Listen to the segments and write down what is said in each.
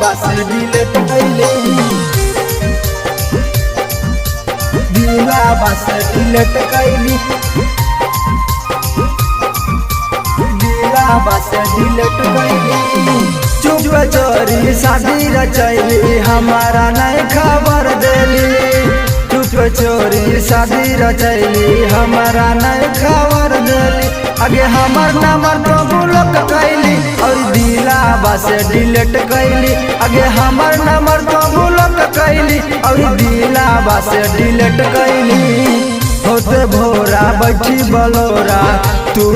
बस delete कैली, दिला बस delete कैली, दिला बस डिलीट कैली। चुप चोरी शादी रचैली हमारा नहीं खबर देली, चुप चोरी शादी रचैली हमारा नहीं खबर देली। आगे हमार नंबर तो ब्लॉक कैली और दिला बस डिलीट कैली, आगे हमार नंबर तो ब्लॉक कैली और दिला बस डिलीट कैली। होते भोरा बैठी बलोरा तू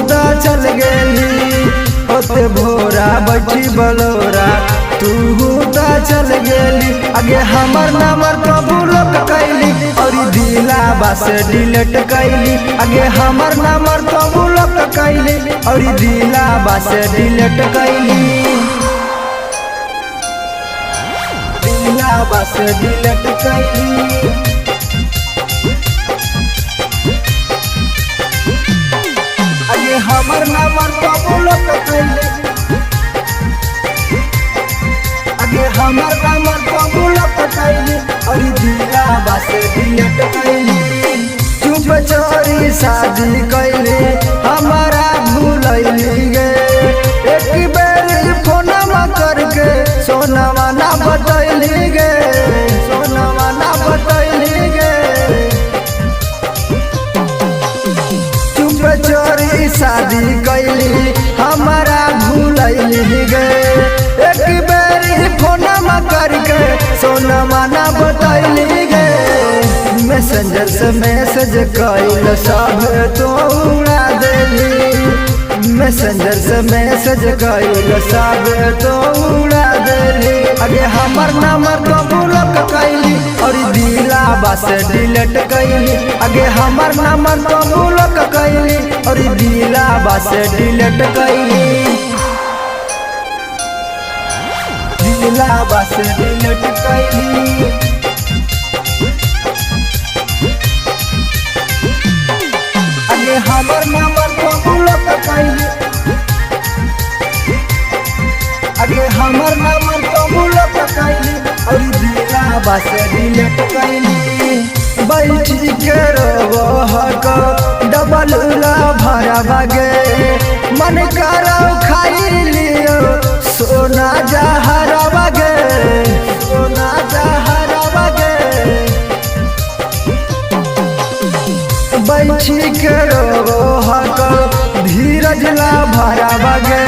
तो चल गेली, होते भोरा बैठी बलोरा तू तो चल गेली। आगे हमार नंबर तो ब्लॉक कैली और दिला बस डिलीट कैली, आगे हमार नंबर तो ब्लॉक कैली और दिला बस डिलीट कैली, दिला बस डिलीट कैली। आगे हमार नंबर तो ब्लॉक कैली, आगे हमार नंबर तो ब्लॉक कैली और दिला बस डिलीट कैली। चुप चोरी शादी कैली हमारा भूलैली गे, एक बेर फोनमा करके सोनवा ना बतैली गे, सोनवा ना बतैली गे। चुप चोरी शादी कैली हमारा भूलैली गे, एक बेर फोनमा करके सोनवा ना बतैली गे। मैसेंजर से मैसेज कैल सब तो उड़ा देली, मैसेंजर से मैसेज कैल सब तो उड़ा देली। आगे हमार नंबर तो ब्लॉक कैली और दिला बस डिलीट कैली, आगे हमार नंबर तो ब्लॉक कैली और दिला बस डिलीट कैली, दिला बस डिलीट कैली। आगे हमार नंबर तो ब्लॉक कैली, आगे हमार नंबर तो ब्लॉक कैली और दिला बस डिलीट कैली। बैठी के रोबो हक डबल ला भरा बगे, मन करो खाई लियो सोना जहरा बगे, सोना जहरा बगे। बैठी के रोबो हक धीरज ला भरा बगे,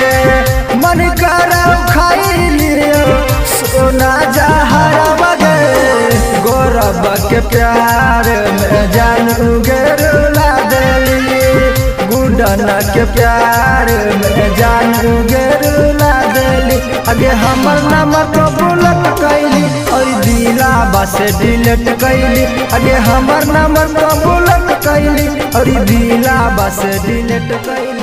मन करो खाई लियो सोना जहरा बगे। गौरव के प्यार में जान उगेरुला देली, गुडन के प्यार में जान उगेरुला देली। आगे हमार नंबर तो ब्लॉक कैली और दिला बस डिलीट कैली, आगे हमार नंबर तो ब्लॉक कैली और दिला बस डिलीट कैली।